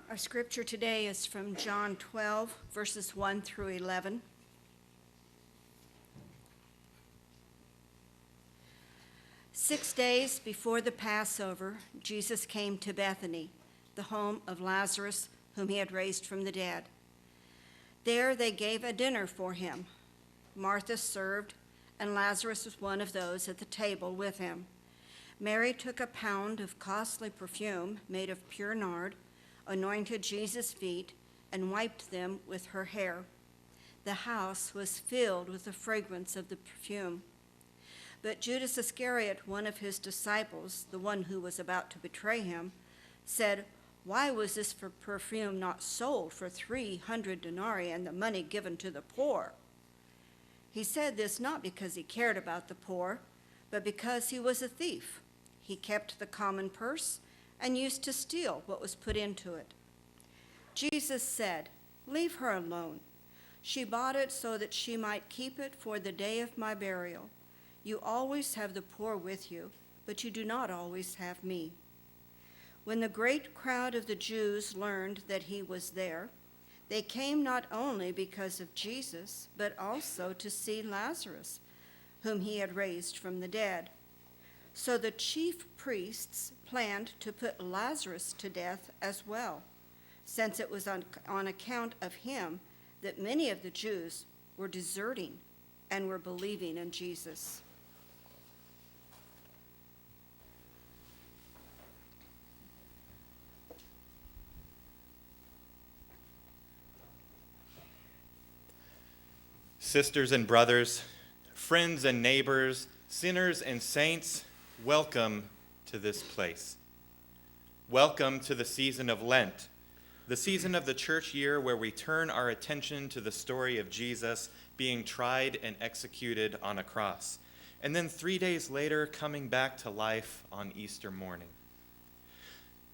Our scripture today is from John 12, verses 1 through 11. "6 days before the Passover, Jesus came to Bethany, the home of Lazarus, whom he had raised from the dead. There they gave a dinner for him. Martha served, and Lazarus was one of those at the table with him. Mary took a pound of costly perfume made of pure nard, anointed Jesus' feet, and wiped them with her hair. The house was filled with the fragrance of the perfume. But Judas Iscariot, one of his disciples, the one who was about to betray him, said, 'Why was this perfume not sold for 300 denarii and the money given to the poor?' He said this not because he cared about the poor, but because he was a thief. He kept the common purse and used to steal what was put into it. Jesus said, 'Leave her alone. She bought it so that she might keep it for the day of my burial. You always have the poor with you, but you do not always have me.' When the great crowd of the Jews learned that he was there, they came not only because of Jesus, but also to see Lazarus, whom he had raised from the dead. So the chief priests planned to put Lazarus to death as well, since it was on account of him that many of the Jews were deserting and were believing in Jesus. Sisters and brothers, friends and neighbors, sinners and saints, welcome to this place. Welcome to the season of Lent, the season of the church year where we turn our attention to the story of Jesus being tried and executed on a cross, and then 3 days later coming back to life on Easter morning.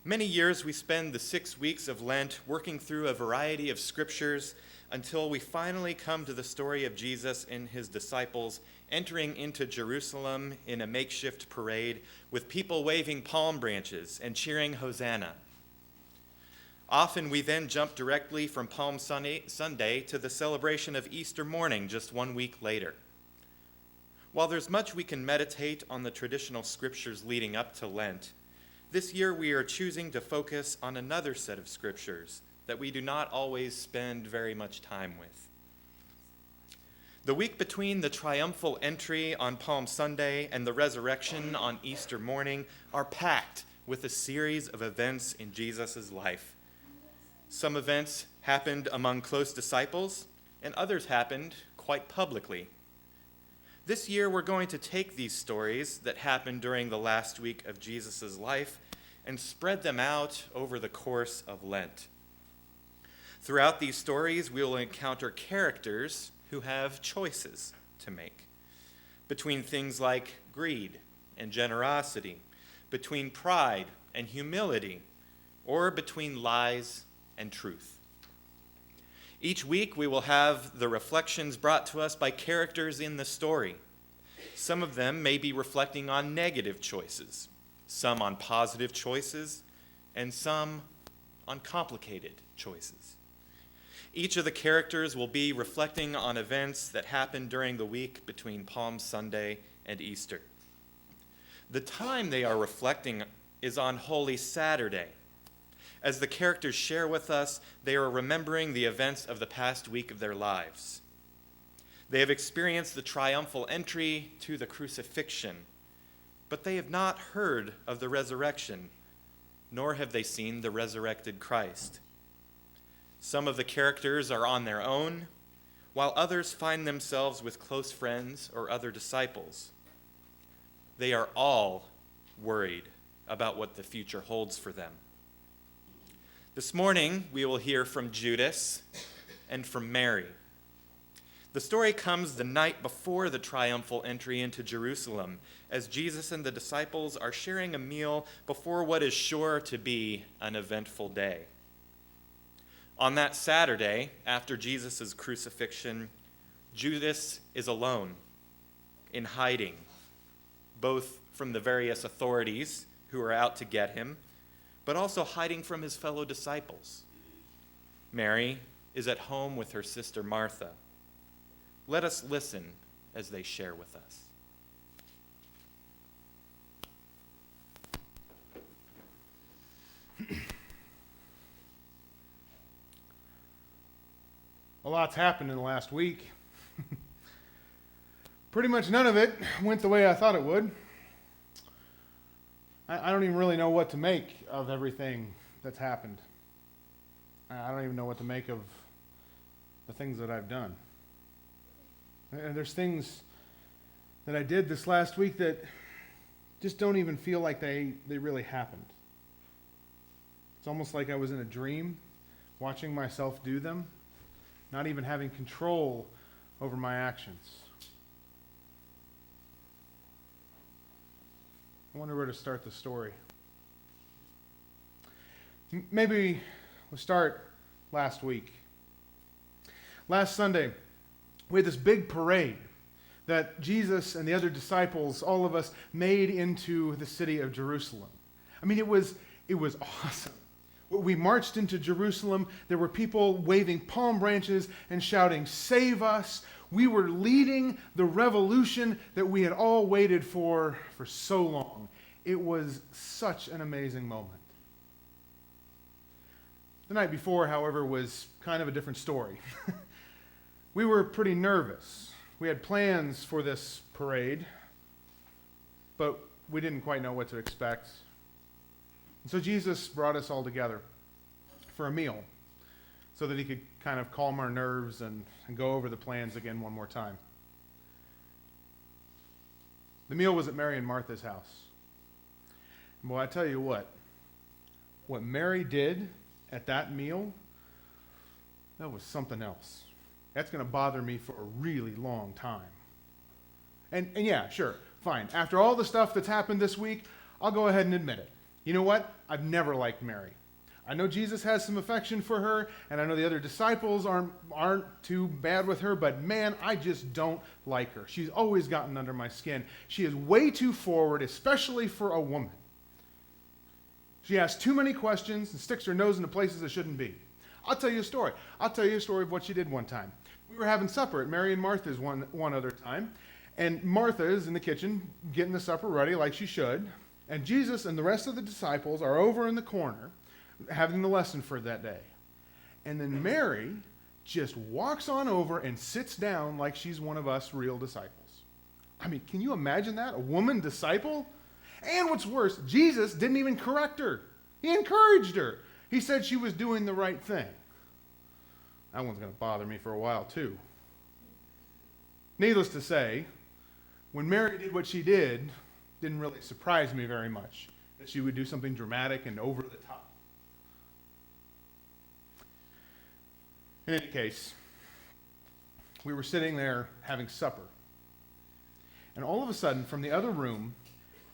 Many years we spend the 6 weeks of Lent working through a variety of scriptures until we finally come to the story of Jesus and his disciples entering into Jerusalem in a makeshift parade with people waving palm branches and cheering Hosanna. Often we then jump directly from Palm Sunday to the celebration of Easter morning just 1 week later. While there's much we can meditate on the traditional scriptures leading up to Lent, this year we are choosing to focus on another set of scriptures that we do not always spend very much time with. The week between the triumphal entry on Palm Sunday and the resurrection on Easter morning are packed with a series of events in Jesus' life. Some events happened among close disciples, and others happened quite publicly. This year, we're going to take these stories that happened during the last week of Jesus' life and spread them out over the course of Lent. Throughout these stories, we will encounter characters who have choices to make between things like greed and generosity, between pride and humility, or between lies and truth. Each week, we will have the reflections brought to us by characters in the story. Some of them may be reflecting on negative choices, some on positive choices, and some on complicated choices. Each of the characters will be reflecting on events that happened during the week between Palm Sunday and Easter. The time they are reflecting is on Holy Saturday. As the characters share with us, they are remembering the events of the past week of their lives. They have experienced the triumphal entry to the crucifixion, but they have not heard of the resurrection, nor have they seen the resurrected Christ. Some of the characters are on their own, while others find themselves with close friends or other disciples. They are all worried about what the future holds for them. This morning, we will hear from Judas and from Mary. The story comes the night before the triumphal entry into Jerusalem, as Jesus and the disciples are sharing a meal before what is sure to be an eventful day. On that Saturday, after Jesus' crucifixion, Judas is alone, in hiding, both from the various authorities who are out to get him, but also hiding from his fellow disciples. Mary is at home with her sister Martha. Let us listen as they share with us. A lot's happened in the last week. Pretty much none of it went the way I thought it would. I don't even really know what to make of everything that's happened. I don't even know what to make of the things that I've done. And there's things that I did this last week that just don't even feel like they really happened. It's almost like I was in a dream, watching myself do them, not even having control over my actions. I wonder where to start the story. Maybe we'll start last week. Last Sunday, we had this big parade that Jesus and the other disciples, all of us, made into the city of Jerusalem. I mean, it was awesome. We marched into Jerusalem. There were people waving palm branches and shouting, "Save us." We were leading the revolution that we had all waited for so long. It was such an amazing moment. The night before, however, was kind of a different story. We were pretty nervous. We had plans for this parade, but we didn't quite know what to expect. And so Jesus brought us all together for a meal so that he could kind of calm our nerves and go over the plans again one more time. The meal was at Mary and Martha's house. And boy, I tell you what Mary did at that meal, that was something else. That's going to bother me for a really long time. And yeah, sure, fine. After all the stuff that's happened this week, I'll go ahead and admit it. You know what? I've never liked Mary. I know Jesus has some affection for her, and I know the other disciples aren't too bad with her, but man, I just don't like her. She's always gotten under my skin. She is way too forward, especially for a woman. She asks too many questions and sticks her nose into places it shouldn't be. I'll tell you a story. I'll tell you a story of what she did one time. We were having supper at Mary and Martha's one other time, and Martha is in the kitchen getting the supper ready like she should, and Jesus and the rest of the disciples are over in the corner having the lesson for that day. And then Mary just walks on over and sits down like she's one of us real disciples. I mean, can you imagine that? A woman disciple? And what's worse, Jesus didn't even correct her. He encouraged her. He said she was doing the right thing. That one's going to bother me for a while, too. Needless to say, when Mary did what she did, didn't really surprise me very much, that she would do something dramatic and over the top. In any case, we were sitting there having supper. And all of a sudden, from the other room,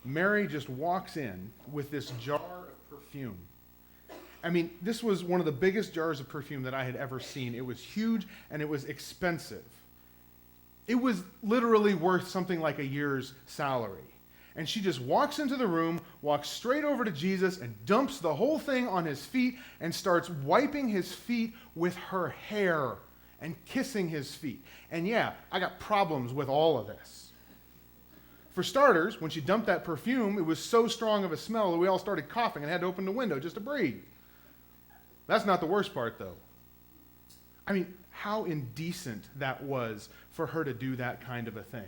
Mary just walks in with this jar of perfume. I mean, this was one of the biggest jars of perfume that I had ever seen. It was huge and it was expensive. It was literally worth something like a year's salary. And she just walks into the room, walks straight over to Jesus, and dumps the whole thing on his feet and starts wiping his feet with her hair and kissing his feet. And yeah, I got problems with all of this. For starters, when she dumped that perfume, it was so strong of a smell that we all started coughing and had to open the window just to breathe. That's not the worst part, though. I mean, how indecent that was for her to do that kind of a thing.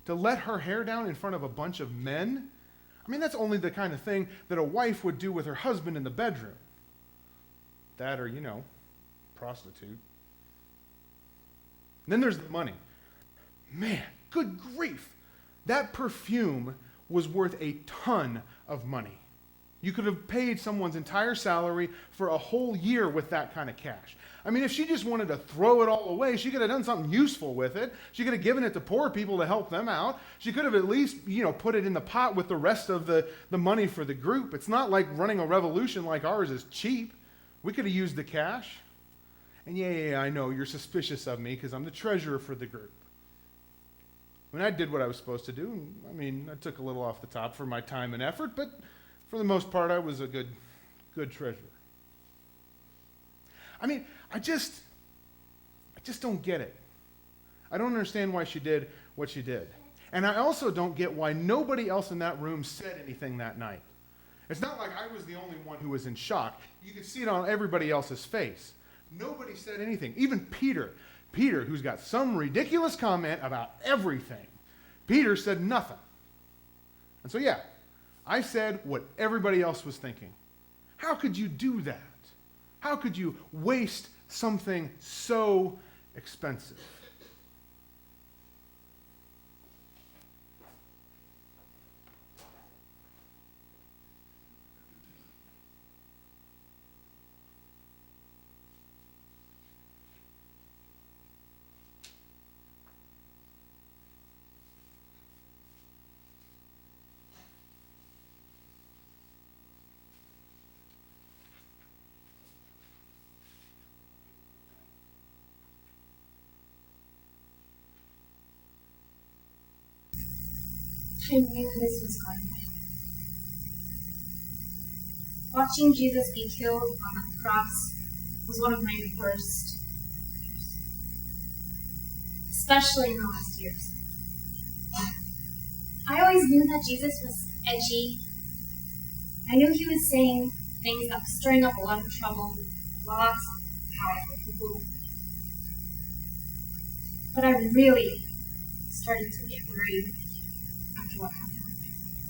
To let her hair down in front of a bunch of men? I mean, that's only the kind of thing that a wife would do with her husband in the bedroom. That or, prostitute. And then there's the money. Man, good grief. That perfume was worth a ton of money. You could have paid someone's entire salary for a whole year with that kind of cash. I mean, if she just wanted to throw it all away, she could have done something useful with it. She could have given it to poor people to help them out. She could have at least, put it in the pot with the rest of the money for the group. It's not like running a revolution like ours is cheap. We could have used the cash. And yeah, I know you're suspicious of me because I'm the treasurer for the group. I mean, I did what I was supposed to do. I mean, I took a little off the top for my time and effort, but for the most part, I was a good good treasure. I mean, I just don't get it. I don't understand why she did what she did. And I also don't get why nobody else in that room said anything that night. It's not like I was the only one who was in shock. You could see it on everybody else's face. Nobody said anything. Even Peter, who's got some ridiculous comment about everything, Peter said nothing. And so, yeah, I said what everybody else was thinking. How could you do that? How could you waste something so expensive? I knew this was going to happen. Watching Jesus be killed on the cross was one of my worst fears, especially in the last years. I always knew that Jesus was edgy. I knew he was saying things that were stirring up a lot of trouble, lots of powerful people. But I really started to get worried after what happened with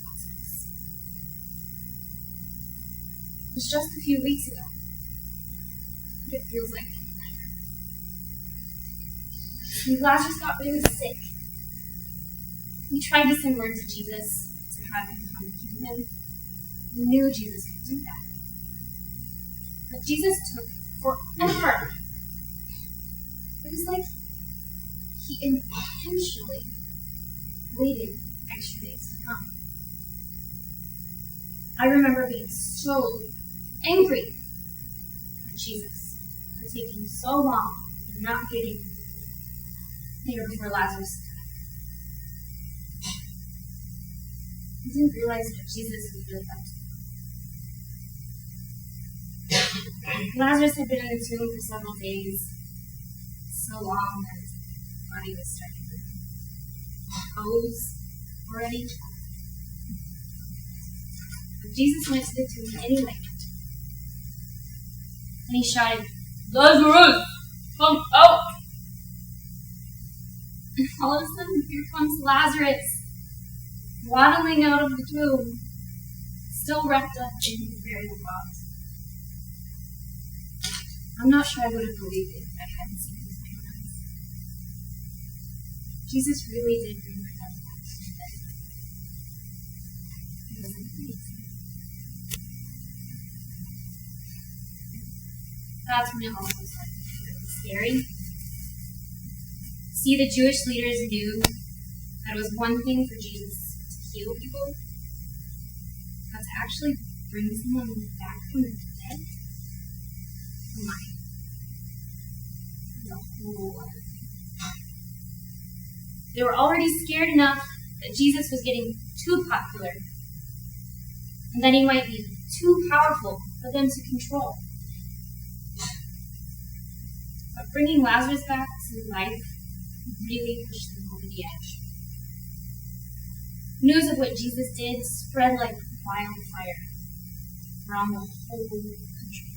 Lazarus. It was just a few weeks ago, but it feels like forever. When Lazarus got really sick, we tried to send word to Jesus to have him come and heal him. We knew Jesus could do that. But Jesus took forever. It was like he intentionally waited extra days to come. I remember being so angry at Jesus for taking so long and not getting there before Lazarus died. I didn't realize that Jesus was really up to. Lazarus had been in the tomb for several days, so long that his body was starting to pose already. But Jesus went to the tomb anyway, and he shouted, "Lazarus, come out!" And all of a sudden, here comes Lazarus, waddling out of the tomb, still wrapped up in his burial cloth. I'm not sure I would have believed it if I hadn't seen it with my own eyes. Jesus really did bring my friend back from the dead. It was amazing. That's when it also started to get really scary. See, the Jewish leaders knew that it was one thing for Jesus to heal people, but to actually bring someone back from the dead? Oh my. It's a whole other thing. They were already scared enough that Jesus was getting too popular, and that he might be too powerful for them to control. But bringing Lazarus back to life really pushed them over the edge. News of what Jesus did spread like wildfire around the whole country.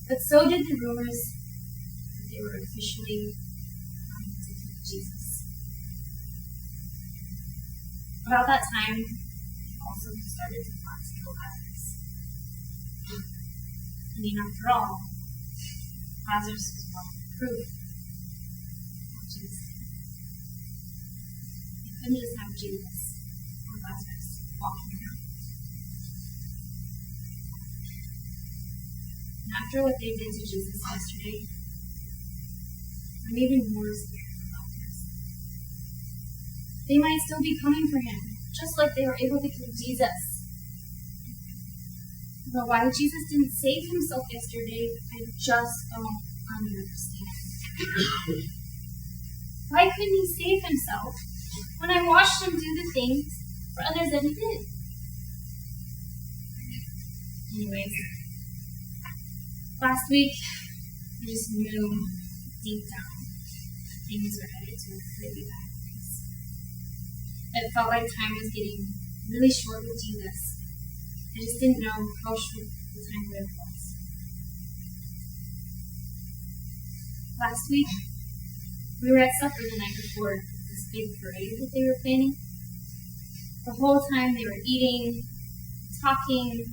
But so did the rumors that they were officially coming to kill Jesus. About that time, they also started to plot to kill Lazarus. I mean, after all, Lazarus was walking proof of what Jesus did. They couldn't just have Jesus or Lazarus walking around. And after what they did to Jesus yesterday, I'm even more scared for Lazarus. They might still be coming for him, just like they were able to kill Jesus. But why Jesus didn't save himself yesterday, I just don't understand. Why couldn't he save himself when I watched him do the things for others that he did? Anyways, last week, I just knew deep down things were headed to a completely bad place. It felt like time was getting really short with Jesus. I just didn't know how short the time really was. Last week, we were at supper the night before this big parade that they were planning. The whole time they were eating, talking,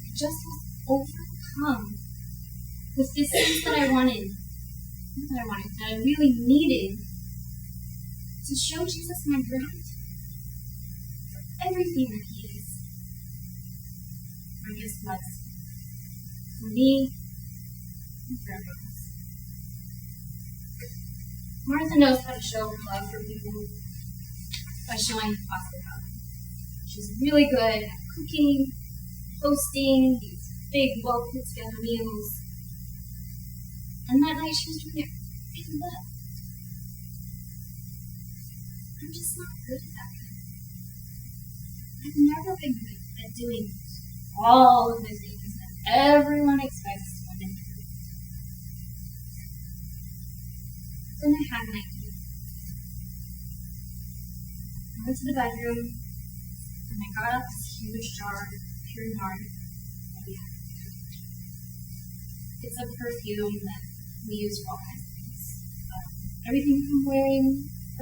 I just was overcome with this sense that I really needed to show Jesus my gratitude for everything that he is. I guess was for me and for everyone else. Martha knows how to show her love for people by showing hospitality. She's really good at cooking, hosting these big, well-put-together meals. And that night she was doing it really well. I'm just not good at that. I've never been good at doing all of the things that everyone expects women to do. Then I had an idea. I went to the bedroom and I got out this huge jar of pure nard that we had. It's a perfume that we use for all kinds of things. Everything from wearing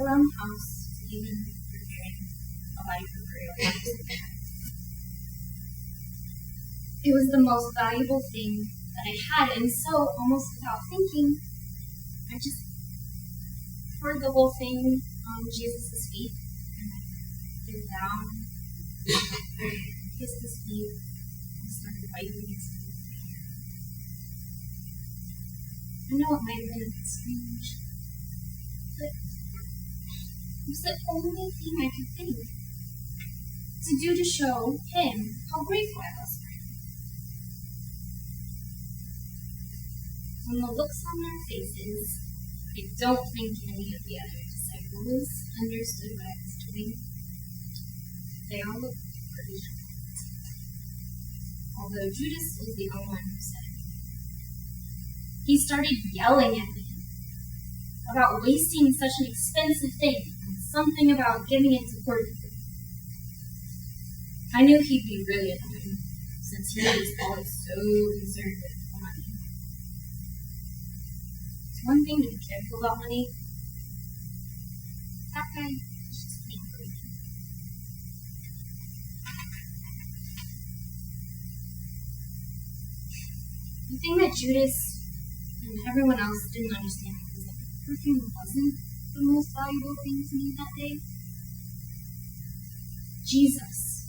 around the house to even preparing a body for burial. It was the most valuable thing that I had, and so, almost without thinking, I just poured the whole thing on Jesus' feet, and I bent down, kissed his feet, and started wiping his feet. I know it might have been a bit strange, but it was the only thing I could think to do to show him how grateful I was for him. From the looks on their faces, I don't think any of the other disciples understood what I was doing. They all looked pretty shocked, although Judas was the only one who said it. He started yelling at me about wasting such an expensive thing and something about giving it to poor people. I knew he'd be really annoying since he was always so concerned with money. It's one thing to be careful about money. That guy was just angry. The thing that Judas and everyone else didn't understand was that the perfume wasn't the most valuable thing to me that day. Jesus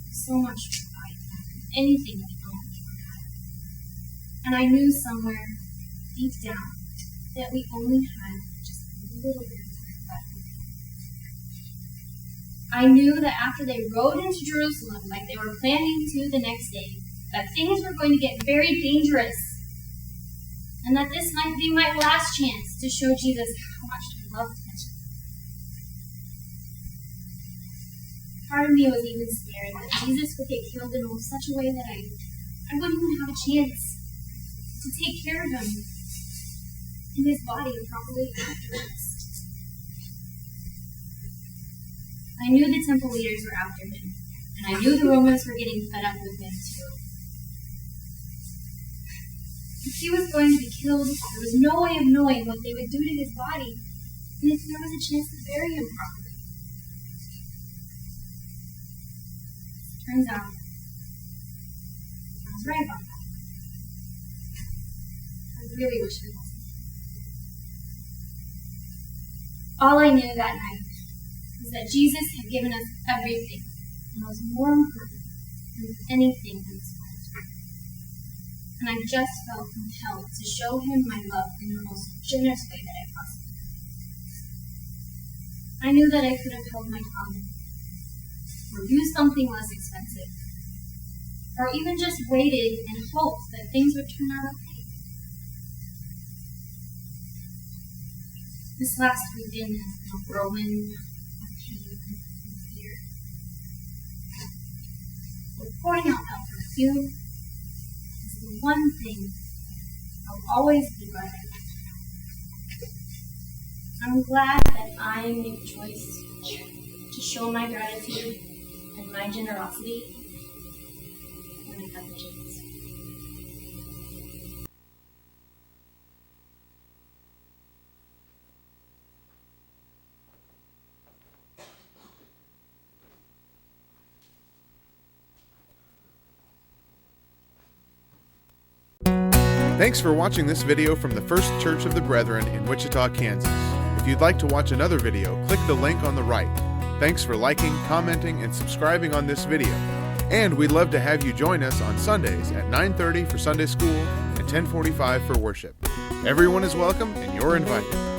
was so much more valuable than anything that no one could have. And I knew somewhere deep down that we only had just a little bit of time left with him. I knew that after they rode into Jerusalem like they were planning to the next day, that things were going to get very dangerous, and that this might be my last chance to show Jesus how much I loved him. Part of me was even scared that Jesus would get killed in such a way that I wouldn't even have a chance to take care of him in his body properly afterwards. I knew the temple leaders were after him, and I knew the Romans were getting fed up with him too. If he was going to be killed, there was no way of knowing what they would do to his body, and if there was a chance to bury him properly. Turns out, I was right about that. I really wish I wasn't. All I knew that night was that Jesus had given us everything, and was more important than anything in this world. And I just felt compelled to show him my love in the most generous way that I possibly could. I knew that I could have held my tongue, or used something less expensive, or even just waited and hoped that things would turn out okay. This last weekend has been a whirlwind of pain and fear. for pouring out that perfume is the one thing I'll always be glad I did. I'm glad that I made the choice to show my gratitude and my generosity when I got the chance. Thanks for watching this video from the First Church of the Brethren in Wichita, Kansas. If you'd like to watch another video, click the link on the right. Thanks for liking, commenting, and subscribing on this video. And we'd love to have you join us on Sundays at 9:30 for Sunday school and 10:45 for worship. Everyone is welcome and you're invited.